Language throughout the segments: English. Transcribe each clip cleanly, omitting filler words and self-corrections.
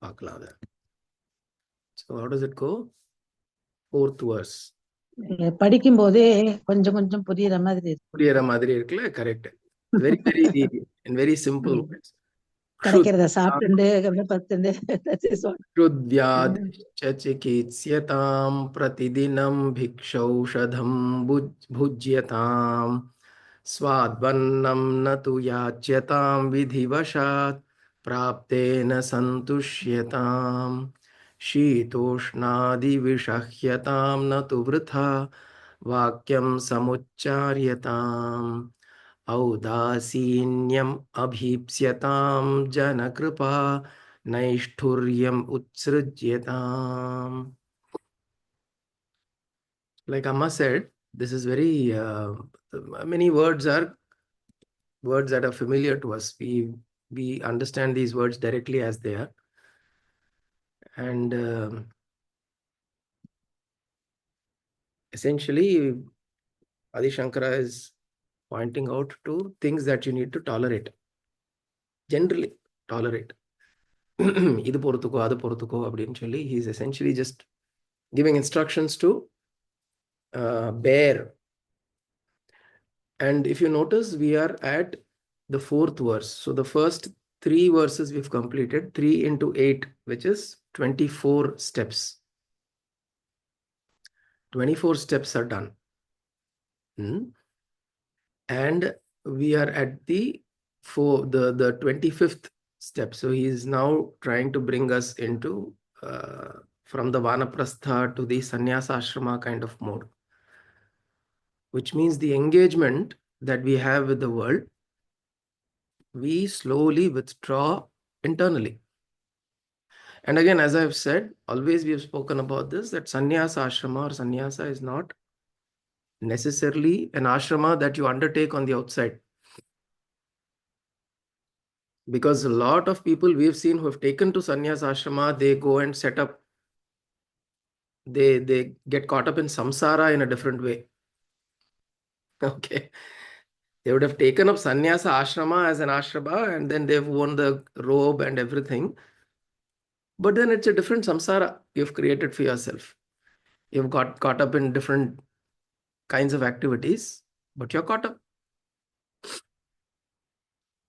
பார்க்கலாம் அதை. So how does it go? Fourth verse. படிக்கும் போதே கொஞ்சம் கொஞ்சம் புரியுற மாதிரி இருக்கு. புரியுற மாதிரி இருக்குல்ல? Correct. Very, very, in very simple words. கிடைக்கிறத சாப்பிட்டு பத்துண்டு चिकित्स्यतां प्रतिदिनं भिक्षौषधं भुज्यतां स्वाद्वन्नं न तु याच्यतां विधिवशात् प्राप्तेन सन्तुष्यतां शीतोष्णादिविषह्यतां न तु वृथा वाक्यं समुच्चार्यताम् औदासीन्यम् अभीप्स्यतां जनकृपा नैष्ठुर्यम् उत्सृज्यताम्. Like Amma said, this is very many words are words that are familiar to us. We understand these words directly as they are, and essentially Adi Shankara is pointing out to things that you need to tolerate. Generally tolerate. இது பொறுத்துக்கோ அது பொறுத்துக்கோ அப்படின்னு சொல்லி he is essentially just giving instructions to bear. And if you notice, we are at the fourth verse. So the first 3 verses we've completed, 3 into 8, which is 24 steps. 24 steps are done. And we are at the 25th step. So he is now trying to bring us into from the Vanaprastha to the Sannyasa Ashrama kind of mode, which means the engagement that we have with the world, we slowly withdraw internally. And again, as I've said, always we have spoken about this, that Sannyasa Ashrama or Sannyasa is not necessarily an ashrama that you undertake on the outside. Because a lot of people we've seen who have taken to Sannyasa Ashrama, they go and set up, they get caught up in samsara in a different way. Okay. They would have taken up Sannyasa Ashrama as an ashrama and then they've worn the robe and everything. But then it's a different samsara you've created for yourself. You've got caught up in different kinds of activities, but you're caught up.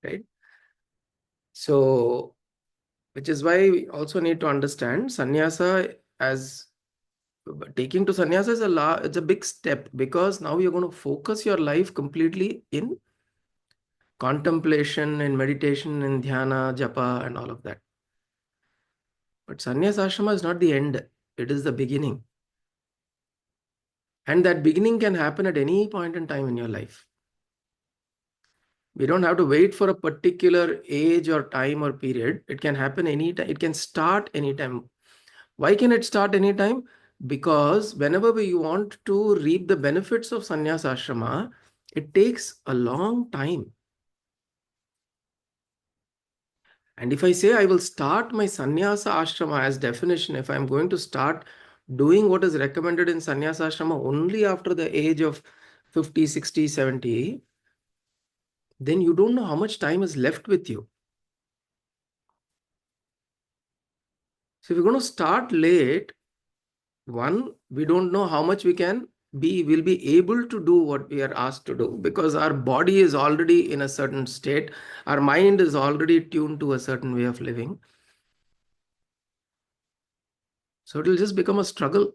Right? So, which is why we also need to understand sannyasa as taking to sannyasa is it's a big step, because now you're going to focus your life completely in contemplation and meditation and dhyana, japa and all of that. But sannyasa ashrama is not the end, it is the beginning. And that beginning can happen at any point in time in your life. We don't have to wait for a particular age or time or period. It can happen anytime. It can start anytime. Why can it start anytime? Because whenever we want to reap the benefits of sannyasa ashrama, it takes a long time. And if I say I will start my sannyasa ashrama as definition, if I'm going to start doing what is recommended in sannyasa ashrama only after the age of 50, 60, 70, then you don't know how much time is left with you. So if we're going to start late, one, we don't know how much will be able to do what we are asked to do, because our body is already in a certain state. Our mind is already tuned to a certain way of living. So it will just become a struggle.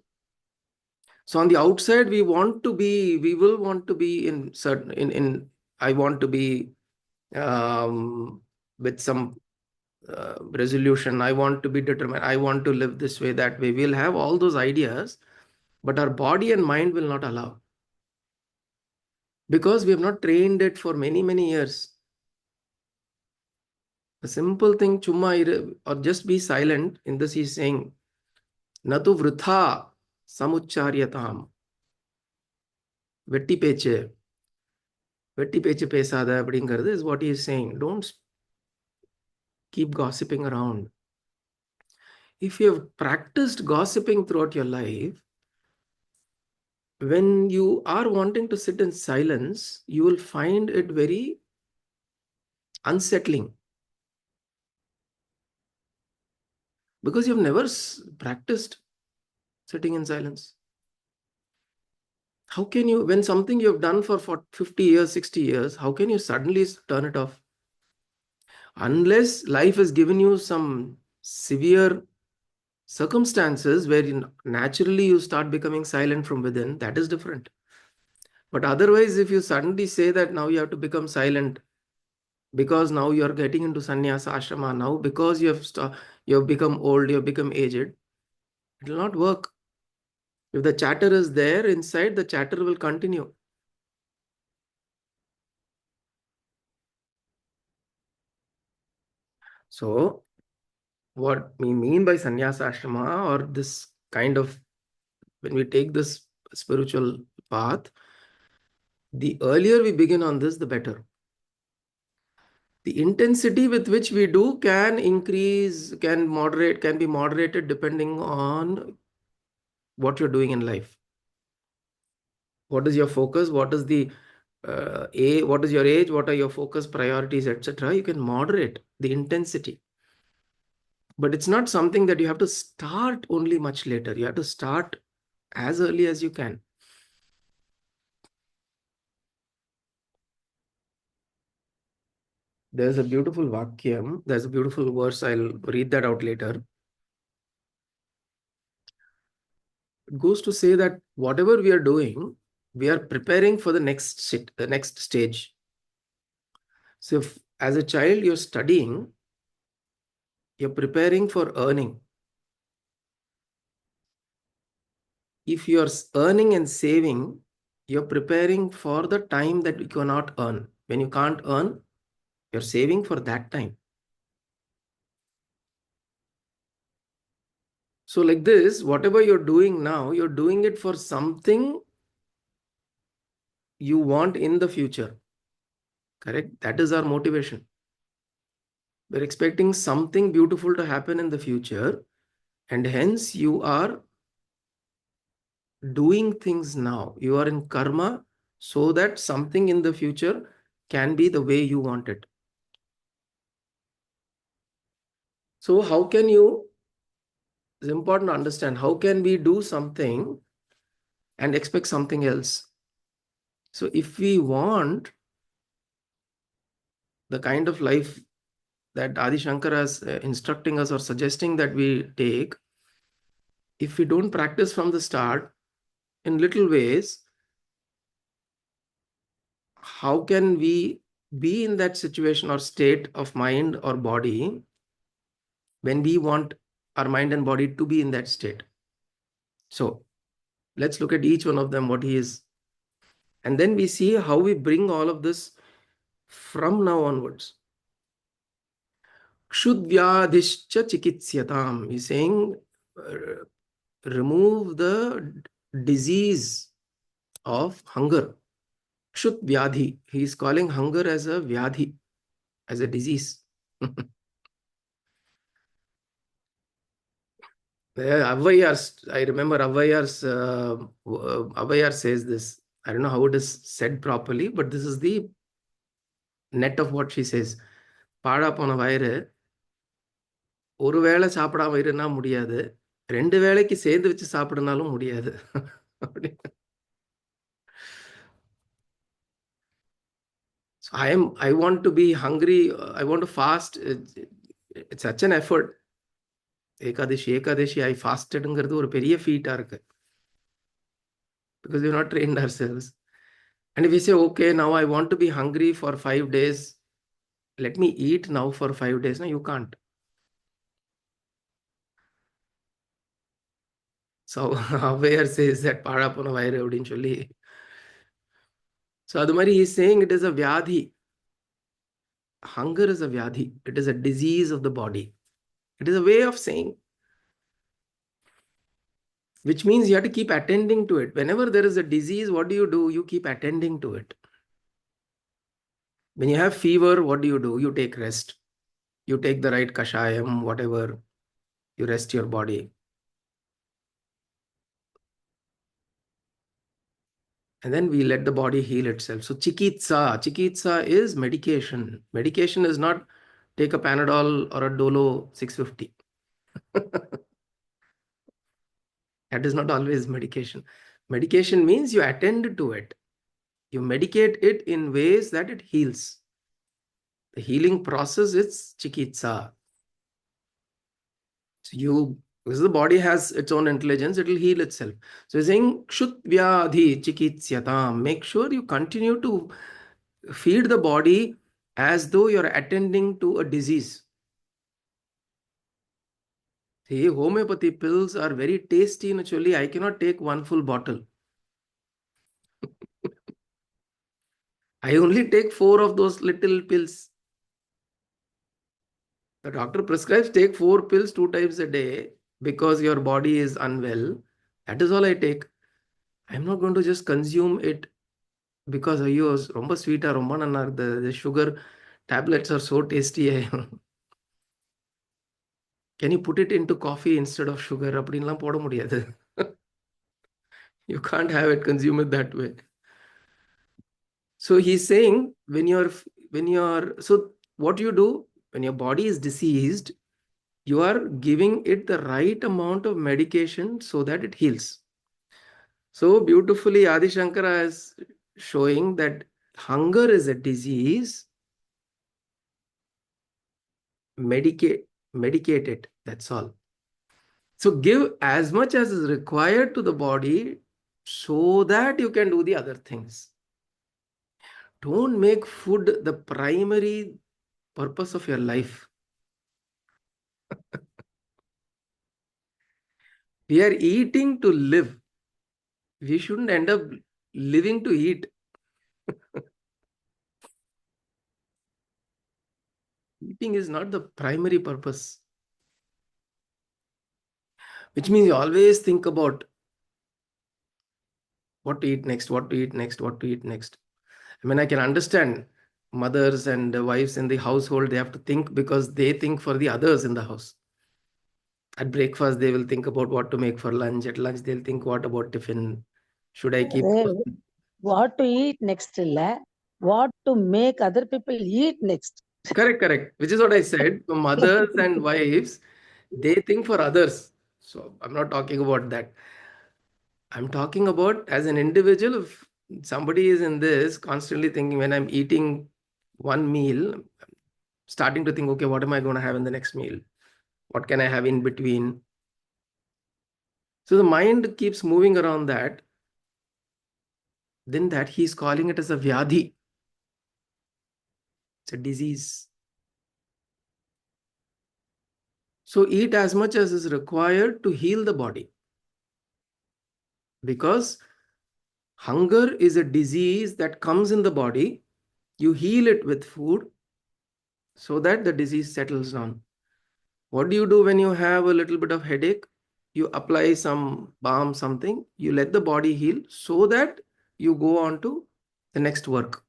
So on the outside, we will want to be in certain, I want to be with some resolution. I want to be determined. I want to live this way, that way. We'll have all those ideas, but our body and mind will not allow, because we have not trained it for many, many years. A simple thing, chumma or just be silent, in this he is saying, natu vrutha samucharyatam. Vetti peche pesada அப்படிங்கிறது is what he is saying. Don't keep gossiping around. If you have practiced gossiping throughout your life, when you are wanting to sit in silence, you will find it very unsettling. Because you've never practiced sitting in silence. How can you, when something you've done for 50 years, 60 years, how can you suddenly turn it off? Unless life has given you some severe circumstances where naturally you start becoming silent from within, that is different. But otherwise, if you suddenly say that now you have to become silent because now you are getting into sannyasa ashrama, now because you have become old, you have become aged, it will not work. If the chatter is there inside, the chatter will continue. So what we mean by sannyasa ashrama, or this kind of, when we take this spiritual path, the earlier we begin on this, the better. The intensity with which we do can increase, can be moderated depending on what you're doing in life. What is your focus? What is what is your age? What are your focus priorities, etc.? You can moderate the intensity. But it's not something that you have to start only much later. You have to start as early as you can. There's a beautiful vakyam. There's a beautiful verse. I'll read that out later. It goes to say that whatever we are doing, we are preparing for the next stage. So if as a child you're studying, you're preparing for earning. If you're earning and saving, you're preparing for the time that you cannot earn. When you can't earn, you're saving for that time. So like this, whatever you're doing now, you're doing it for something you want in the future. Correct? That is our motivation. We're expecting something beautiful to happen in the future, and hence you are doing things now. You are in karma so that something in the future can be the way you want it. So how can you, it's important to understand, how can we do something and expect something else? So if we want the kind of life that Adi Shankara is instructing us or suggesting that we take, if we don't practice from the start in little ways, how can we be in that situation or state of mind or body when we want our mind and body to be in that state? So let's look at each one of them, what he is. And then we see how we bring all of this from now onwards. Kshudvyadhishcha chikitsyatam. He's saying, remove the disease of hunger. Kshut vyadhi. He is calling hunger as a vyadhi, as a disease. I remember Avayar says this. I don't know how it is said properly, but this is the net of what she says. பாழா போன வயிறு ஒரு வேளை சாப்பிடாம இருனா முடியாது, ரெண்டு வேளைக்கு சேர்ந்து வச்சு சாப்பிடனாலும் முடியாது. So I want to be hungry, I want to fast. It's such an effort. Ekadashi I fastedங்கிறது ஒரு பெரிய ஃபீட்டா இருக்கு. Because we've not trained ourselves. And if we say, okay, now I want to be hungry for 5 days, let me eat now for 5 days. No, you can't. So Avayar says that பாழா போன வயிறு அப்படின்னு சொல்லி. So அது மாதிரி he's saying it is a vyadhi. Hunger is a vyadhi. It is a disease of the body. It is a way of saying, which means you have to keep attending to it. Whenever there is a disease, what do? You keep attending to it. When you have fever, what do? You take rest. You take the right kashayam, whatever. You rest your body. And then we let the body heal itself. So chikitsa is medication. Medication is not take a Panadol or a Dolo 650. That is not always medication. Medication means you attend to it. You medicate it in ways that it heals. The healing process is chikitsa. So because the body has its own intelligence, it will heal itself. So he's saying, Kshut vyadhi chikitsatam. Make sure you continue to feed the body as though you're attending to a disease. See, homeopathy pills are very tasty naturally. I cannot take one full bottle. I only take 4 of those little pills. The doctor prescribes take 4 pills 2 times a day because your body is unwell. That is all I take. I'm not going to just consume it because ஐயோ ரொம்ப ஸ்வீட்டா ரொம்ப நல்லா இருக்கு. The sugar tablets are so tasty. Can you put it into coffee instead of sugar? அப்படின்லாம் போட முடியாது. You can't have it, consume it that way. So he's saying so what you do when your body is diseased, you are giving it the right amount of medication so that it heals. So beautifully Adi Shankara is showing that hunger is a disease. Medicate it, that's all. So give as much as is required to the body so that you can do the other things. Don't make food the primary purpose of your life. We are eating to live. We shouldn't end up living to eat. Eating is not the primary purpose, which means you always think about what to eat next, what to eat next, what to eat next. I mean, I can understand mothers and wives in the household, they have to think because they think for the others in the house. At breakfast, they will think about what to make for lunch. At lunch, they'll think, what about tiffin? Should I keep? What to eat next illa, what to make other people eat next. Correct. Which is what I said. So mothers and wives, they think for others. So I'm not talking about that. I'm talking about as an individual, if somebody is in this constantly thinking when I'm eating one meal, starting to think, okay, what am I going to have in the next meal? What can I have in between? So the mind keeps moving around that. Then that he's calling it as a vyadhi. It's a disease. So eat as much as is required to heal the body. Because hunger is a disease that comes in the body. You heal it with food so that the disease settles down. What do you do when you have a little bit of headache? You apply some balm, something, you let the body heal so that you go on to the next work.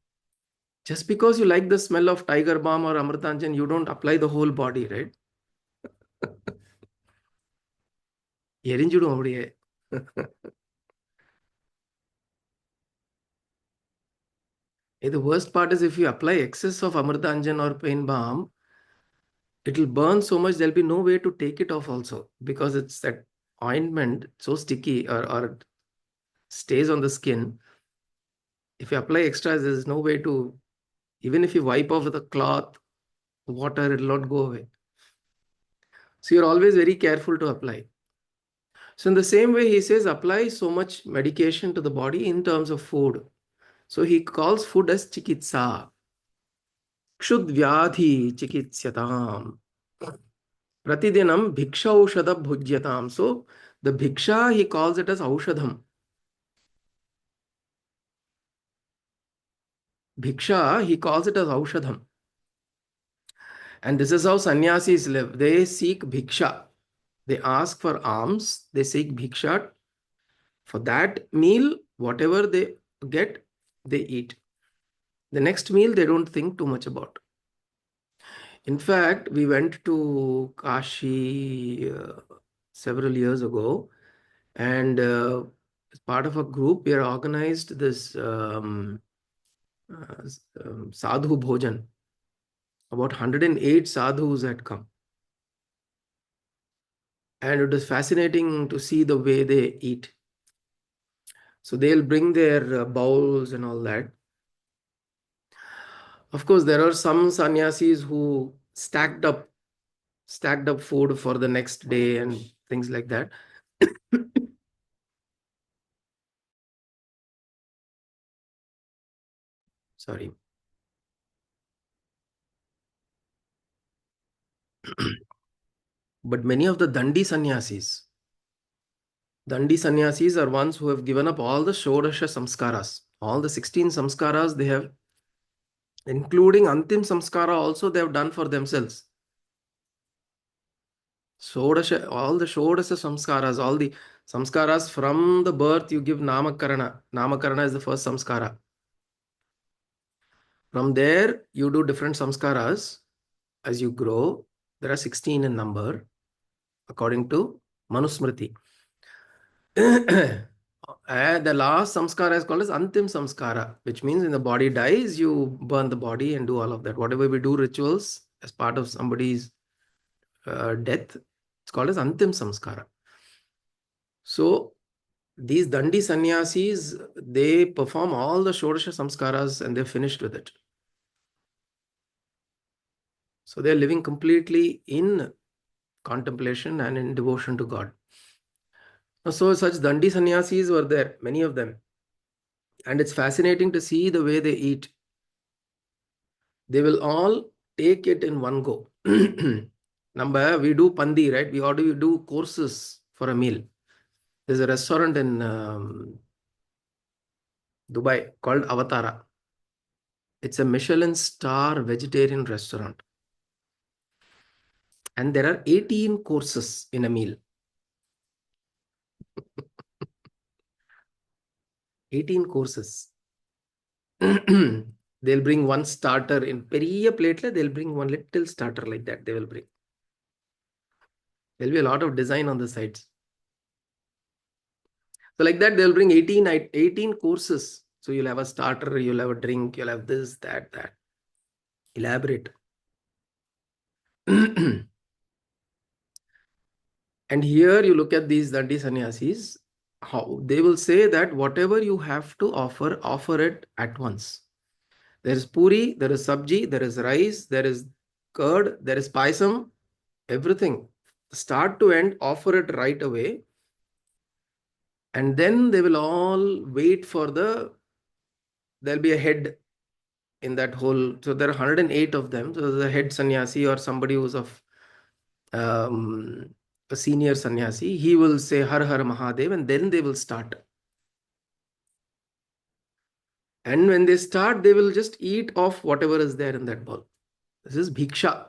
Just because you like the smell of tiger balm or amritanjan, you don't apply the whole body, right? எரிஞ்சிடும் அப்படியே. The worst part is if you apply excess of amritanjan or pain balm, it will burn so much there'll be no way to take it off also because it's that ointment so sticky or stays on the skin. If you apply extra, there's no way to, even if you wipe off with a cloth, water, it will not go away. So you're always very careful to apply. So in the same way, he says, apply so much medication to the body in terms of food. So he calls food as chikitsa. Kshud vyadhi chikitsatam. Pratidinam bhiksha aushadha bhujyatam. So the bhiksha, he calls it as aushadham. Bhiksha, he calls it as aushadham. And this is how sannyasis live. They seek bhiksha. They ask for alms. They seek bhiksha. For that meal, whatever they get, they eat. The next meal, they don't think too much about. In fact, we went to Kashi several years ago, and as part of a group, we organized this sadhu bhojan. About 108 sadhus had come. And it is fascinating to see the way they eat. So they'll bring their bowls and all that. Of course, there are some sannyasis who stacked up food for the next day and things like that. Sorry. But many of the Dandi sannyasis are ones who have given up all the Shodasha samskaras. All the 16 samskaras they have, including Antim samskara also they have done for themselves. Shodasha, all the Shodasha samskaras, all the samskaras from the birth you give Namakarana. Namakarana is the first samskara. From there, you do different samskaras as you grow. There are 16 in number, according to Manusmriti. The last samskara is called as Antim Samskara, which means when the body dies, you burn the body and do all of that. Whatever we do rituals as part of somebody's death, it's called as Antim Samskara. So these Dandi sannyasis, they perform all the Shodasha samskaras and they're finished with it. So they're living completely in contemplation and in devotion to God. So such Dandi sannyasis were there, many of them. And it's fascinating to see the way they eat. They will all take it in one go. Number, we do pandi, right? We do courses for a meal. There's a restaurant in Dubai called Avatara. It's a Michelin star vegetarian restaurant. And there are 18 courses in a meal. 18 courses. They'll bring one starter in periya plate, they'll bring one little starter like that. They will bring. There'll be a lot of design on the sides. So like that, they'll bring 18 courses. So you'll have a starter, you'll have a drink, you'll have this, that. Elaborate. And here you look at these Dandi sannyasis, how they will say that whatever you have to offer, offer it at once. There is puri, there is sabji, there is rice, there is curd, there is paisam, everything. Start to end, offer it right away. And then they will all wait for there'll be a head in that whole. So there are 108 of them. So the head sannyasi or somebody who's of a senior sannyasi, he will say Har Har Mahadev and then they will start. And when they start, they will just eat off whatever is there in that bowl. This is bhiksha.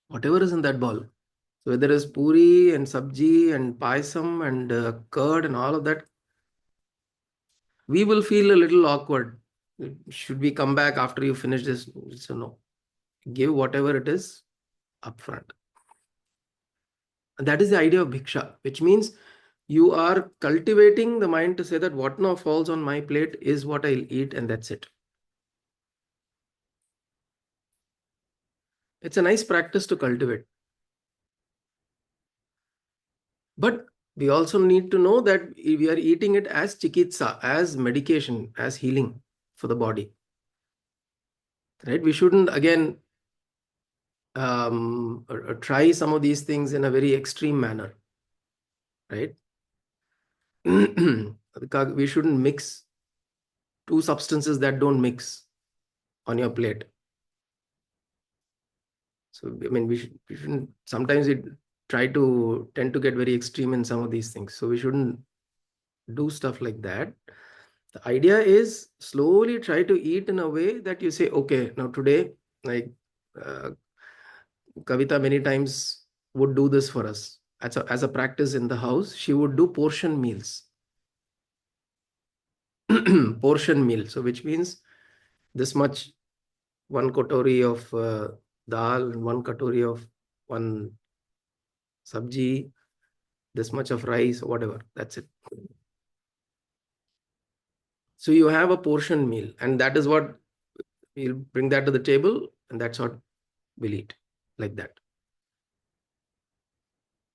Whatever is in that bowl. So whether it's puri and sabji and paisam and curd and all of that, we will feel a little awkward. Should we come back after you finish this? So no. Give whatever it is upfront. And that is the idea of bhiksha, which means you are cultivating the mind to say that what now falls on my plate is what I'll eat and that's it. It's a nice practice to cultivate. But we also need to know that we are eating it as chikitsa, as medication, as healing for the body. Right? We shouldn't, again, try some of these things in a very extreme manner. Right? We shouldn't mix two substances that don't mix on your plate. So, I mean, we shouldn't, sometimes we tend to get very extreme in some of these things. So we shouldn't do stuff like that. The idea is slowly try to eat in a way that you say, okay, now today, like Kavita many times would do this for us. As a practice in the house, she would do portion meals. Portion meal. So which means this much, one katori of dal and one katori of one sabji, this much of rice, whatever. That's it. So you have a portion meal, and that is what we'll bring that to the table, and that's what we'll eat, like that.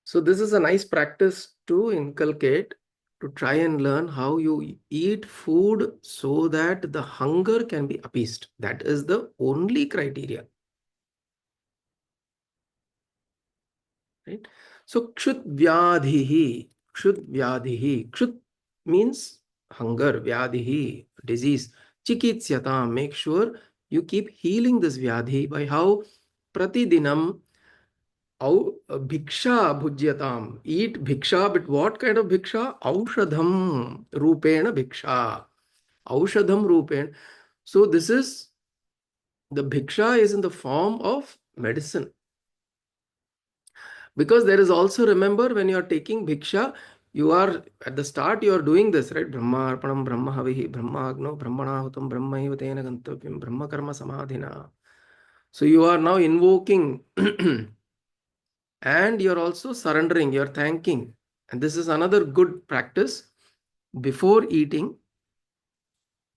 So this is a nice practice to inculcate, to try and learn how you eat food so that the hunger can be appeased. That is the only criteria. Right? So kshut vyadhihi, kshut vyadhihi. Kshut means hunger, vyadhihi, disease. Chikitsyata, make sure you keep healing this vyadhi by how pratidinam bhiksha bhujyatam. Eat bhiksha, but what kind of bhiksha? Aushadham rupena bhiksha. Aushadham rupen. So this is, the bhiksha is in the form of medicine. Because there is also, remember, when you are taking bhiksha, you are at the start, you are doing this, right? Brahma arpanam, Brahma havihi, Brahma agno, Brahmanahutam, Brahma tena gantavyam, Brahma karma samadhina. So you are now invoking and you're also surrendering, you're thanking. And this is another good practice before eating.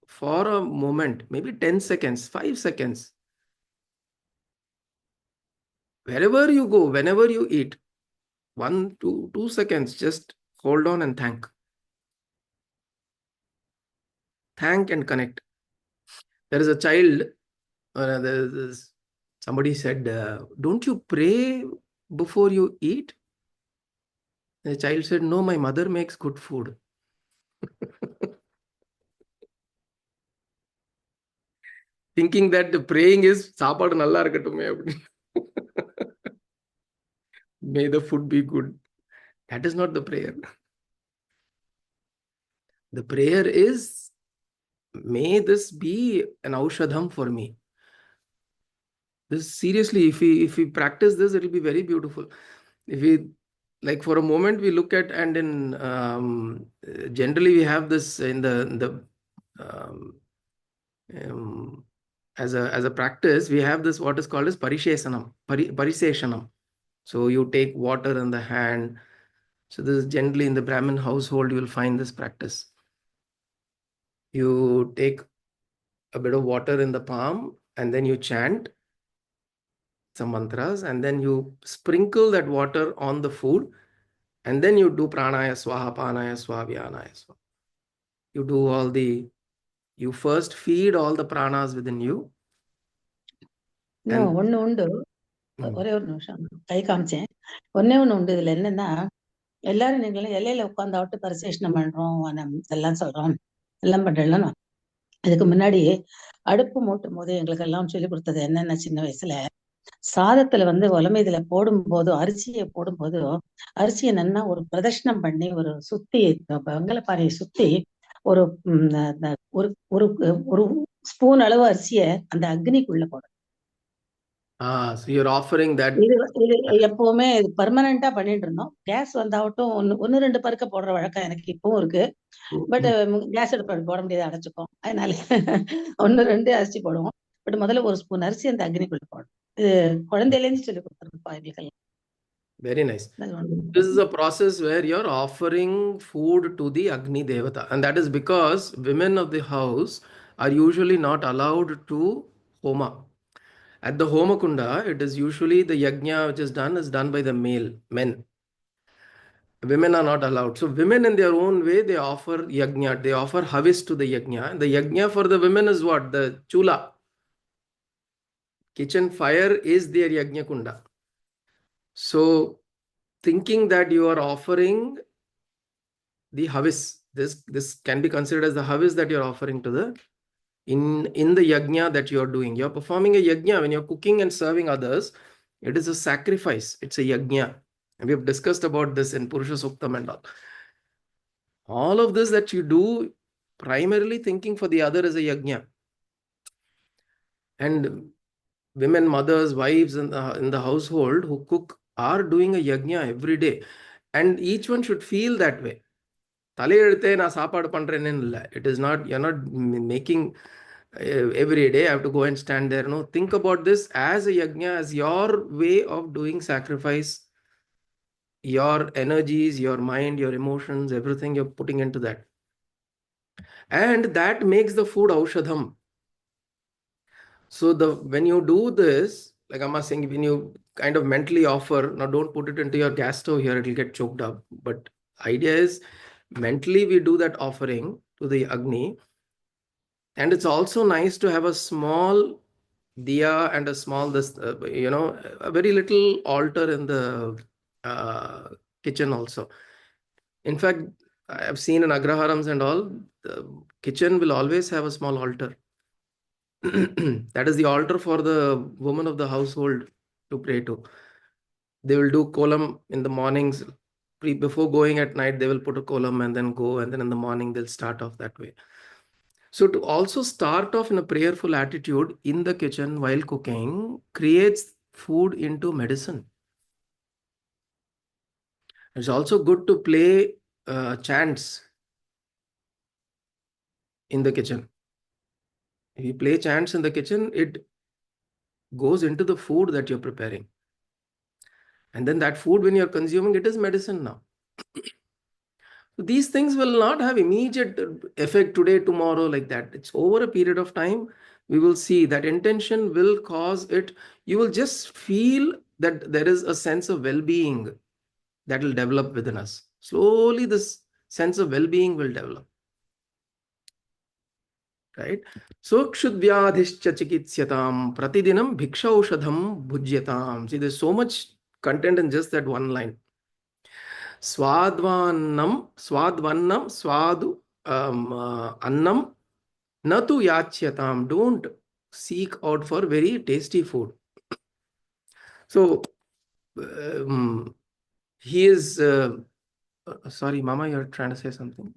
For a moment, maybe 10 seconds, 5 seconds, wherever you go, whenever you eat, 2 seconds, just hold on and thank. Thank and connect. There is a child, somebody said, don't you pray before you eat? The child said, no, my mother makes good food. Thinking that the praying is சாப்பாடு நல்லா இருக்கட்டுமே அப்படி. May the food be good. That is not the prayer. The prayer is, may this be an aushadham for me. This seriously, if we practice this, it will be very beautiful. If we, like, for a moment we look at, and in generally we have this in the um, um, as a practice, we have this what is called as pariseshanam. So you take water in the hand. So this is generally in the Brahmin household, you will find this practice. You take a bit of water in the palm and then you chant some mantras, and then you sprinkle that water on the food, and then you do pranaya swaha, panaya swaha, vyanaya swaha. You do all the, you first feed all the pranas within you. இன்னும் ஒண்ணு உண்டு, ஒரே ஒரு நிமிஷம் கை காமிச்சேன். ஒன்னே ஒண்ணு உண்டு இதுல என்னன்னா, எல்லாரும் நீங்களும் இலையில உட்காந்தாவிட்டு பரிசேஷனம் பண்றோம், எல்லாம் சொல்றோம், எல்லாம் பண்றோம். அதுக்கு முன்னாடி அடுப்பு மூட்டும் போது எங்களுக்கு எல்லாம் சொல்லி கொடுத்தது என்னென்ன, சின்ன வயசுல சாதத்துல வந்து உலமைதுல போடும் போதும், அரிசியை போடும் போதும், அரிசியை நல்லா ஒரு பிரதட்சணம் பண்ணி, ஒரு சுத்தி வெங்கலப்பாறையை சுத்தி ஒரு ஒரு ஒரு ஒரு ஸ்பூன் அளவு அரிசியை அந்த அக்னிக்குள்ள போடும். So you're offering that. இது எப்பவுமே பர்மனண்டா பண்ணிட்டு இருந்தோம். கேஸ் வந்தாவட்டும் ஒன்னு 2 பருக்க போடுற வழக்கம் எனக்கு இப்பவும் இருக்கு. பட் கேஸ் அடுப்பு போட முடியாது, அடைச்சுக்கும். அதனால 1 2 அரிசி போடுவோம். பட் முதல்ல ஒரு ஸ்பூன் அரிசி அந்த அக்னிக்குள்ள போடும். இது குழந்தையில இருந்து சொல்லி கொடுத்துருப்பா எங்களுக்கு. Very nice. This is a process where you're offering food to the Agni Devata. And that is because women of the house are usually not allowed to homa. At the Homa Kunda, it is usually the yajna which is done by the men. Women are not allowed. So women in their own way, they offer yajna, they offer havis to the yajna. And the yajna for the women is what? The chula. Kitchen fire is their yajna kunda. So thinking that you are offering the havis, this can be considered as the havis that you're offering to the in the yajna that you're doing. You're performing a yajna when you're cooking and serving others. It is a sacrifice. It's a yajna. And we have discussed about this in Purusha Suktam and all. All of this that you do, primarily thinking for the other, is a yajna. And women, mothers, wives in the household who cook are doing a yajna every day. And each one should feel that way. தலையெழுத்தே நான் சாப்பாடு பண்றேன்னு இல்லை. It is not, you're not making every day I have to go and stand there. No, think about this as a yajna, as your way of doing sacrifice. Your energies, your mind, your emotions, everything you're putting into that. And that makes the food aushadham. So when you do this, like Amma saying, when you kind of mentally offer, now don't put it into your gas stove here, it'll get choked up. But idea is mentally we do that offering to the Agni. And it's also nice to have a small diya and a small, this, a very little altar in the uh, kitchen also. In fact, I have seen in Agraharams and all, the kitchen will always have a small altar. That is the altar for the woman of the household to pray to. They will do kolam in the mornings. Before going at night, they will put a kolam and then go, and then in the morning they'll start off that way. So to also start off in a prayerful attitude in the kitchen while cooking creates food into medicine. It's also good to play chants in the kitchen. If you play chants in the kitchen, it goes into the food that you're preparing. And then that food, when you're consuming, it is medicine now. These things will not have immediate effect today, tomorrow, like that. It's over a period of time. We will see that intention will cause it. You will just feel that there is a sense of well-being that will develop within us. Slowly, this sense of well-being will develop. Right? So, kshudvyadhishcha chikitsyatam pratidinam bhikshaushadham bhujyatam. See, there's so much content in just that one line. Swadvannam, swadu annam, natu yachyatam. Don't seek out for very tasty food. So, he is, sorry, Mama, you're trying to say something?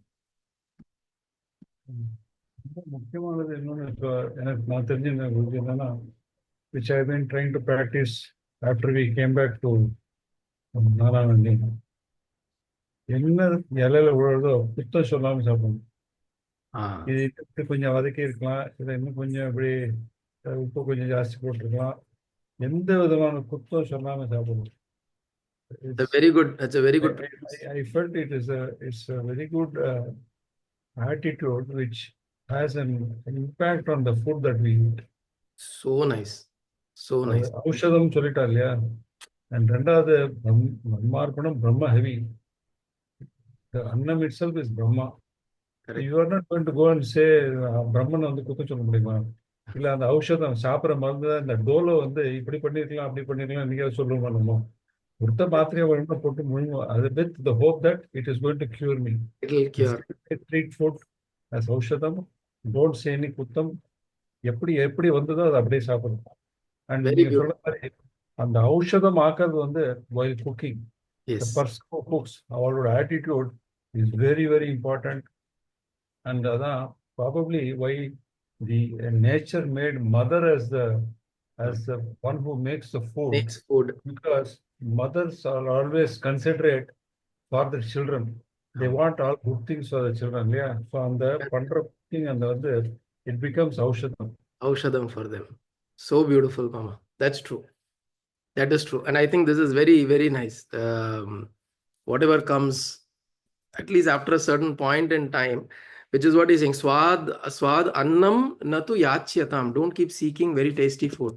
முக்கியமானது இன்னொன்று இப்போ எனக்கு நான் தெரிஞ்சது என்னன்னா, which I've been trying to practice after we came back to Narayani. என்ன இலையில விழுறதோ குத்தம் சொல்லாமல் சாப்பிடணும். இது கொஞ்சம் வதக்கி இருக்கலாம், இதை இன்னும் கொஞ்சம் இப்படி உப்பு கொஞ்சம் ஜாஸ்தி போட்டிருக்கலாம், எந்த விதமான குத்தம் சொல்லாமல் சாப்பிடணும். That's very good. That's a very good. I felt it's a very good attitude which has an impact on the food that we eat. So nice. So nice. ஔஷதம் சொல்லிட்டா இல்லையா? And ரெண்டாவது பிரம்மார்ப்பணம், பிரம்ம heavy. The annam itself is Brahma. Correct. You are not going to go and say பிரம்மன் வந்து குத்த சொல்ல முடியுமா? இல்ல அந்த ஔஷதம் சாப்பிட்ற மருந்து இந்த டோலோ வந்து இப்படி பண்ணிருக்கலாம் அப்படி பண்ணிருக்கலாம் நீங்க சொல்லுமா? நம்ம கொடுத்த மாத்திரையை ஒழுங்கா போட்டு முழுங்கும். அது with the hope that it is going to cure me. It will cure. Treat food as ஔஷதம். Don't say any குத்தம். எப்படி எப்படி வந்ததோ அதை அப்படியே சாப்பிடணும். அண்ட் நீங்க சொல்ற மாதிரி அந்த ஔஷதம் ஆக்கிறது வந்து while cooking. The person who cooks, அவளோட attitude is very very important. And அதான் probably why the nature made mother as the one who makes the food. Makes food. Because mothers are always considerate for the children. They want all good things for the children. Yeah. So on the பண்ற cooking and the it becomes aushadam. Aushadam for them. So beautiful, Mama. That's true. That is true. And I think this is very, very nice. Whatever comes, at least after a certain point in time, which is what he's saying, swad annam natu yachyatam. Don't keep seeking very tasty food.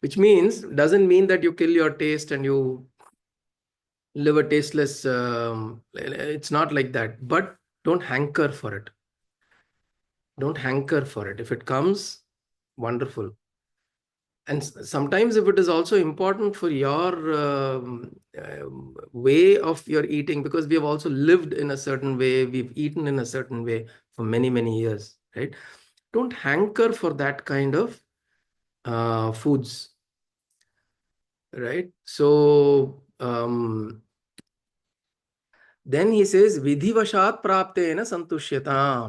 Which means, doesn't mean that you kill your taste and you live a tasteless, it's not like that. But don't hanker for it. Don't hanker for it. If it comes, wonderful. And sometimes if it is also important for your way of your eating, because we have also lived in a certain way, we've eaten in a certain way for many, many years, right? Don't hanker for that kind of foods, right? So then he says, vidhivashat praptena santushyatam.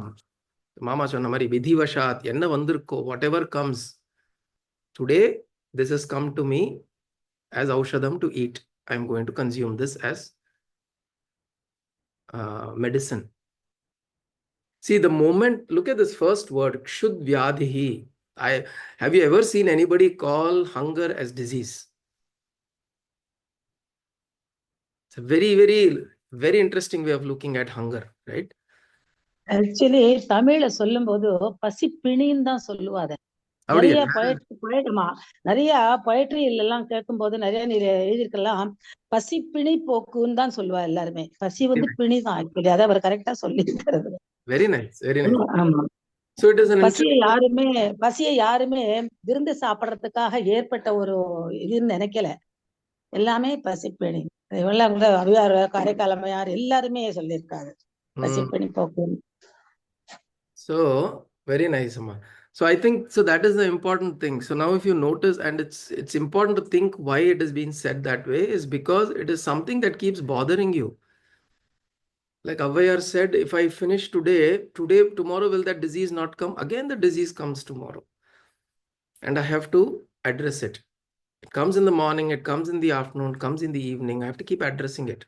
Mama சொன்ன மாதிரி vidhivashat, என்ன வந்திருக்கோ, whatever comes today, this has come to me as aushadam to eat. I'm going to consume this as medicine. See, the moment, look at this first word, kshudvyadhihi. Have you ever seen anybody call hunger as disease? It's a very, very, very interesting way of looking at hunger, right? Actually தமிழ்ல சொல்லும் போது பசி பிணின்னு தான் சொல்லுவாங்க. நிறைய பொயட்ரிமா நிறைய poetry எல்லாம் கேட்கும்போது நிறைய எழுதியிருக்கலாம். பசி பிணி போக்குன்னு தான் சொல்லுவா எல்லாருமே. பசி வந்து பிணி தான் ஆக்சுவலி. அதை அவர் கரெக்டா சொல்லி இருக்கிறது. Very nice, very nice. ஆமா. So it is an பசியை யாருமே விருந்து சாப்பிடறதுக்காக ஏற்பட்ட ஒரு இதுன்னு நினைக்கல. எல்லாமே பசிப்பிணி. இவெல்லாம் கூட அவியார் காரைக்காலமையார் எல்லாருமே சொல்லியிருக்காரு பசிப்பிணி போக்கு. So very nice, Amma. So I think so that is the important thing. So now if you notice, and it's important to think why it is being said that way, is because it is something that keeps bothering you. Like Avayar said, if I finish today, tomorrow will that disease not come? Again, the disease comes tomorrow. And I have to address it. It comes in the morning, it comes in the afternoon, it comes in the evening. I have to keep addressing it.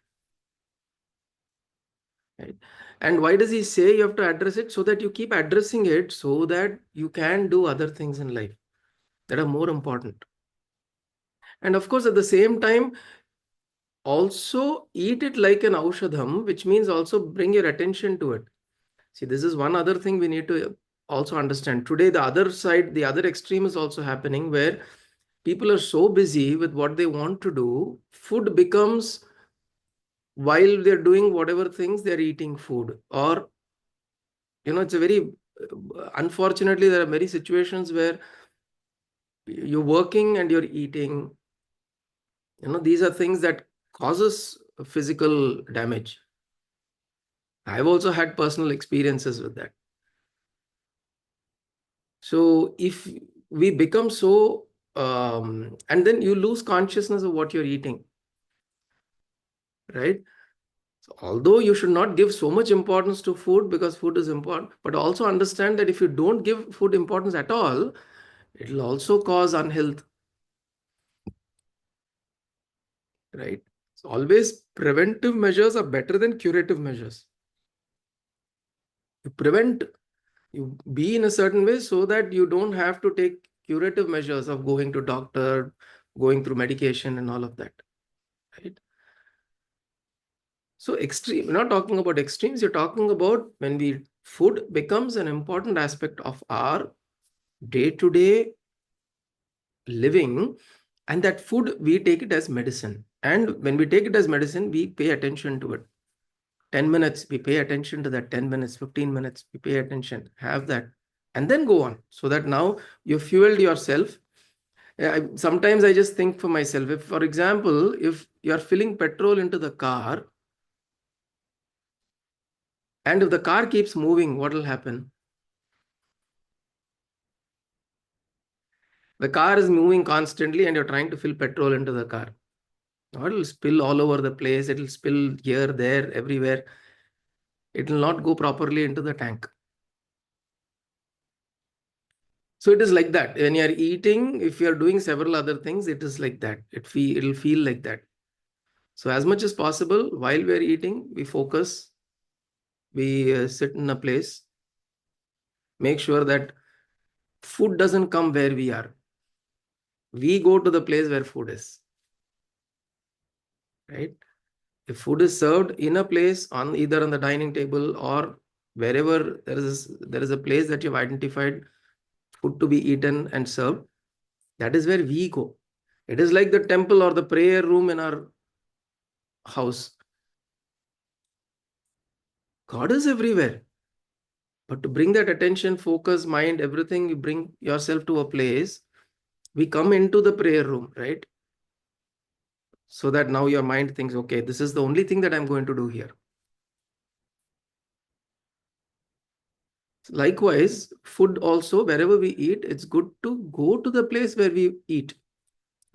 Right? And why does he say you have to address it? So that you keep addressing it so that you can do other things in life that are more important. And of course, at the same time, also eat it like an aushadham, which means also bring your attention to it. See, this is one other thing we need to also understand. Today, the other side, the other extreme is also happening, where people are so busy with what they want to do, food becomes, while they're doing whatever things, they're eating food. Or, it's a very, unfortunately, there are many situations where you're working and you're eating. These are things that causes physical damage. I've also had personal experiences with that. So if we become so, and then you lose consciousness of what you're eating, right? So although you should not give so much importance to food, because food is important, but also understand that if you don't give food importance at all, it will also cause unhealth, right? So always preventive measures are better than curative measures. You prevent, you be in a certain way so that you don't have to take curative measures of going to doctor, going through medication and all of that, right? So extreme, we're not talking about extremes, you're talking about when food becomes an important aspect of our day-to-day living, and that food, we take it as medicine. And when we take it as medicine, we pay attention to it. 10 minutes, we pay attention to that. 10 minutes, 15 minutes, we pay attention, have that, and then go on. So that now you've fueled yourself. Sometimes I just think for myself, if, for example, if you're filling petrol into the car, and if the car keeps moving, what will happen? The car is moving constantly and you're trying to fill petrol into the car. It will spill all over the place. It will spill here, there, everywhere. It will not go properly into the tank. So it is like that. When you're eating, if you're doing several other things, it is like that. It'll feel like that. So as much as possible, while we're eating, we focus, we sit in a place, make sure that food doesn't come where we are. We go to the place where food is, right? If food is served in a place, on either on the dining table or wherever there is a place that you've identified food to be eaten and served, that is where we go. It is like the temple or the prayer room in our house. God is everywhere. But to bring that attention, focus, mind, everything, you bring yourself to a place, we come into the prayer room, right? So that now your mind thinks, okay, this is the only thing that I'm going to do here. Likewise, food also, wherever we eat, it's good to go to the place where we eat.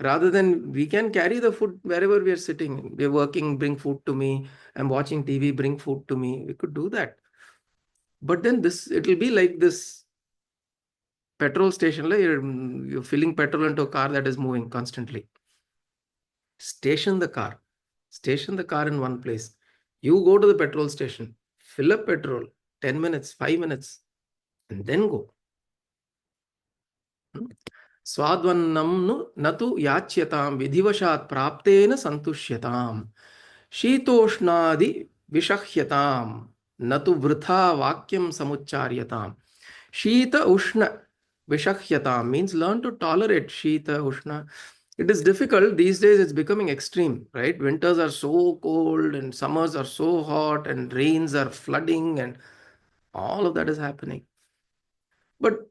Rather than we can carry the food wherever we are sitting. We're working, bring food to me. I'm watching TV, bring food to me. We could do that. But then it will be like this petrol station. Like you're filling petrol into a car that is moving constantly. Station the car in one place. You go to the petrol station, fill up petrol, 10 minutes, 5 minutes, and then go. Swadvannam natu yacyatam vidhivashat praptena santushyatam. Shitoshnadi vishahyatam natu vritha vakyam samucharyatam. Shita ushna Vishakhyata means learn to tolerate Shita, Ushna. It is difficult. These days it's becoming extreme, right? Winters are so cold and summers are so hot and rains are flooding and all of that is happening. But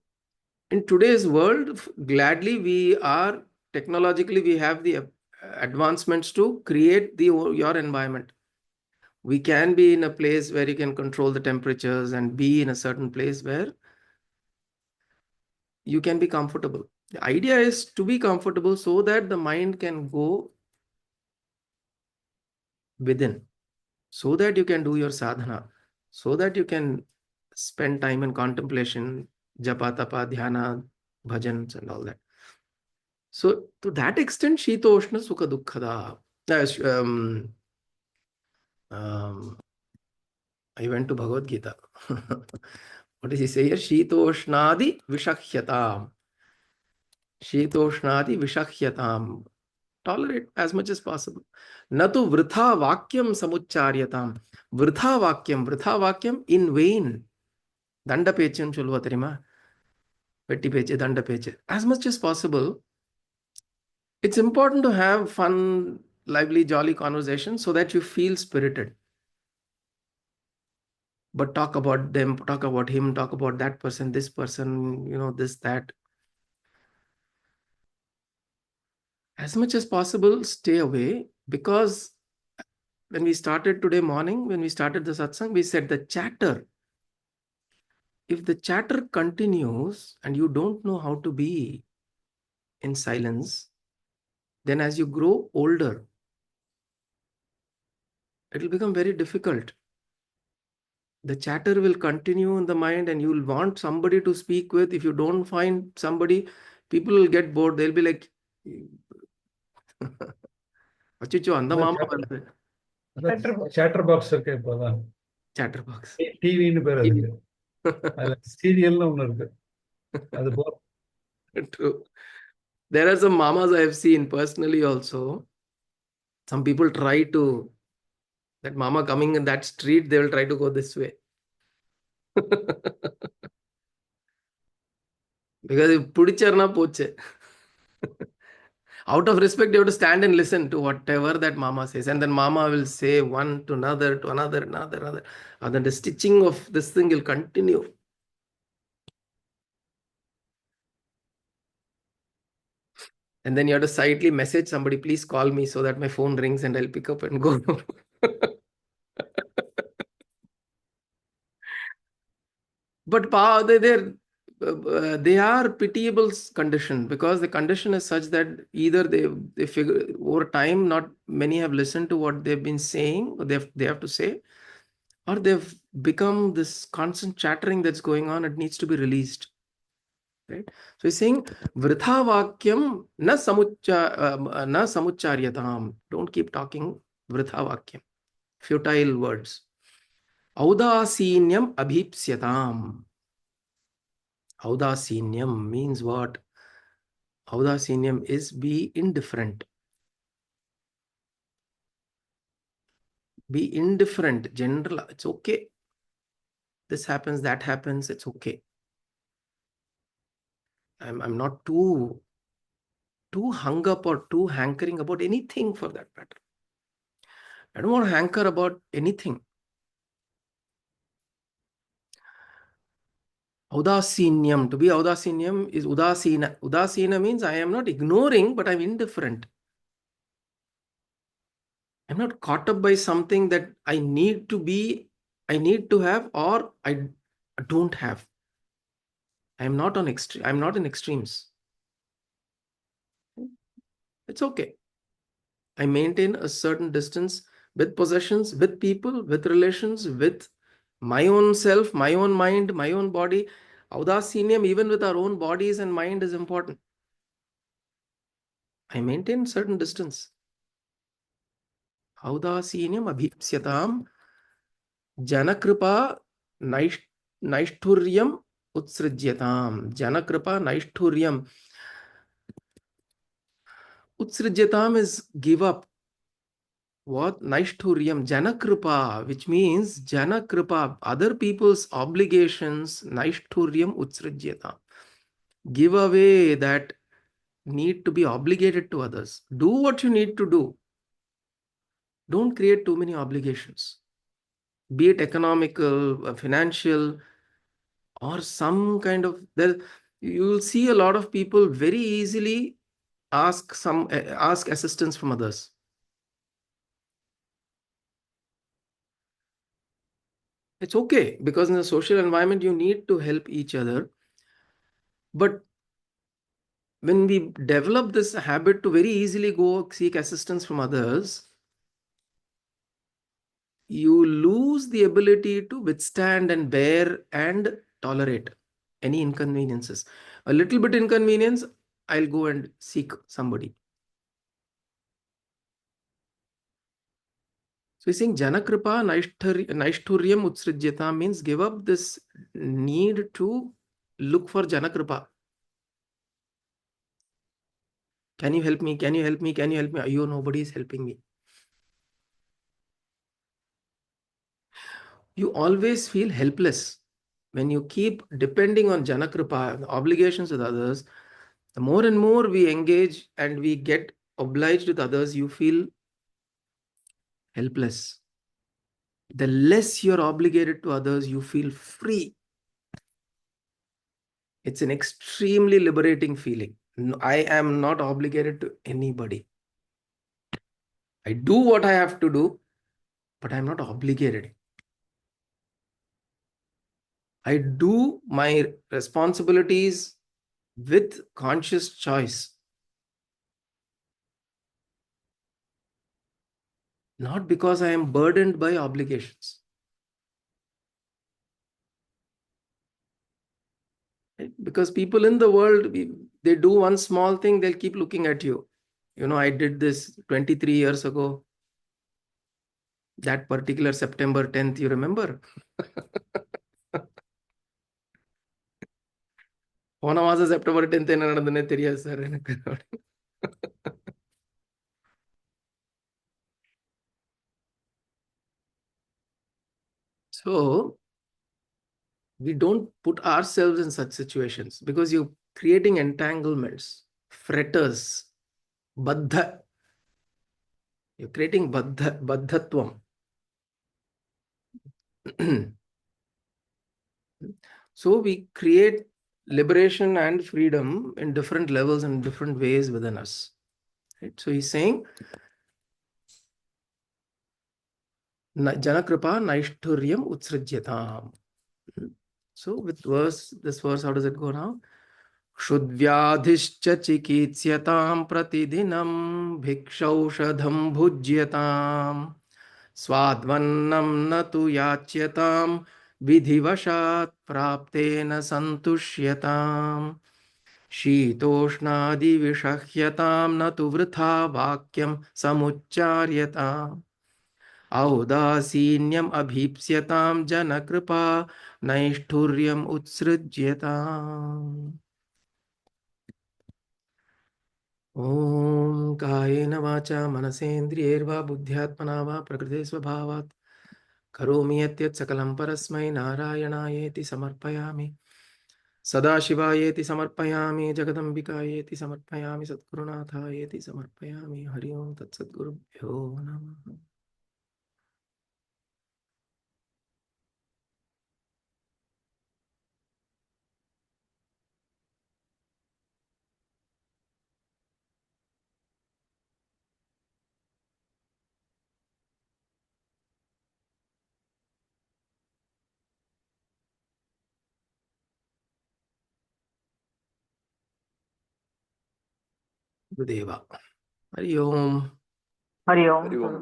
in today's world, gladly we are technologically, we have the advancements to create your environment. We can be in a place where you can control the temperatures and be in a certain place where you can be comfortable. The idea is to be comfortable so that the mind can go within, so that you can do your sadhana, so that you can spend time in contemplation, japa, tapa, dhyana, bhajans and all that. So to that extent, Shitoshna Sukha Dukkhada. I went to Bhagavad Gita. What does he say here? Shitoshnadi Vishakyatam. Shitoshnadi Vishakyatam. Tolerate as much as possible. Natu Vritha Vakyam Samucharyatam. Vritha Vakyam in vain. Danda Pecham Chulva Terima. Petti Peche, Danda Peche. As much as possible. It's important to have fun, lively, jolly conversations so that you feel spirited. But talk about them, talk about him, talk about that person, this person, this, that. As much as possible, stay away, because when we started today morning, when we started the satsang, we said the chatter. If the chatter continues and you don't know how to be in silence, then as you grow older, it will become very difficult. The chatter will continue in the mind and you will want somebody to speak with. If you don't find somebody, people will get bored. They'll be like, Achicho, anda mama varudhu. Chatterbox இருக்கு இப்போதான். Chatterbox. டிவின்னு பேர் அதுக்கு. அதுல சீரியல்னு ஒண்ணு இருக்கு. அது போ. True. There are some mamas I have seen personally also. Some people try to, that mama coming in that street, they will try to go this way. Because if pudicherna poche. Out of respect, you have to stand and listen to whatever that mama says. And then mama will say one to another, to another. And then the stitching of this thing will continue. And then you have to silently message somebody, please call me, so that my phone rings and I'll pick up and go. But they are pitiable condition, because the condition is such that either they figure over time, not many have listened to what they've been saying, or they have to say, or they've become this constant chattering that's going on. It needs to be released. Right? So he's saying, Vritha Vakyam na samucharyatam. Don't keep talking Vritha Vakyam. Futile words. Audasinyam abhipsyatam. Audasinyam means what? Audasinyam is be indifferent. Be indifferent, general. It's okay. This happens, that happens, it's okay. I'm not too hung up or too hankering about anything for that matter. I don't want to hanker about anything. Audasinyam. To be audasinyam is udasina. Udasina means I am not ignoring, but I'm indifferent. I'm not caught up by something that I need to have, or I don't have. I'm not in extremes. It's okay. I maintain a certain distance with possessions, with people, with relations, with my own self, my own mind, my own body. Audasinyam, even with our own bodies and mind, is important. I maintain certain distance. Audasinyam abhipsyatam janakripa naishturyam utsrijyatam. Janakripa naishturyam. Utsrijyatam is give up. What? Naishturyam, Janakripa, which means Janakripa, other people's obligations, Naishturyam Utsrijyata. Give away that need to be obligated to others. Do what you need to do. Don't create too many obligations, be it economical, financial, or some kind of. There, you will see a lot of people very easily ask assistance from others. It's okay, because in the social environment you need to help each other. But when we develop this habit to very easily go seek assistance from others, you lose the ability to withstand and bear and tolerate any inconveniences. A little bit inconvenience, I'll go and seek somebody. So he's saying Janakripa Naishturyam Utsrijyata means give up this need to look for Janakripa. Can you help me? Can you help me? Can you help me? Ayyo, nobody is helping me. You always feel helpless. When you keep depending on Janakripa, obligations with others, the more and more we engage and we get obliged with others, you feel helpless. The less you're obligated to others, you feel free. It's an extremely liberating feeling. I am not obligated to anybody. I do what I have to do, but I'm not obligated. I do my responsibilities with conscious choice, not because I am burdened by obligations. Right? Because people in the world, they do one small thing, they'll keep looking at you. You know, I did this 23 years ago. That particular September 10th, you remember? போன மாதம் September 10th என்ன நடந்ததுன்னே தெரியாது sir எனக்கு. So we don't put ourselves in such situations because you're creating entanglements, fretters, baddha. You're creating baddhatvam. So we create liberation and freedom in different levels and different ways within us. Right? So he's saying, Janakripa Naishturyam Utsrijyatam. So with this verse, how does it go now? Shudvyadhishcha chikitsyataam pratidinam bhikshaushadham bhujyatam swadvannam natu yachyatam vidhivashat praptena santushyatam शीतोष्णादिविषह्यतां न तु वृथा वाक्यं समुच्चार्यताम् औदासीन्यम् अभीप्स्यतां जनकृपा नैष्ठुर्यम् उत्सृज्यताम्. ॐ कायेन वाचा मनसेन्द्रियैर्वा बुद्ध्यात्मना वा प्रकृते स्वभावात् करोमि यत् सकलं परस्मै नारायणायेति समर्पयामि. सदाशिवायेति समर्पयामि, जगदम्बिकायेति समर्पयामि, सद्गुरुनाथायेति समर्पयामि. हरि ओं तत्सद्गुरुभ्यो नमः. गुरुदेवा. हरि ओम. हरि ओम. हरि ओम.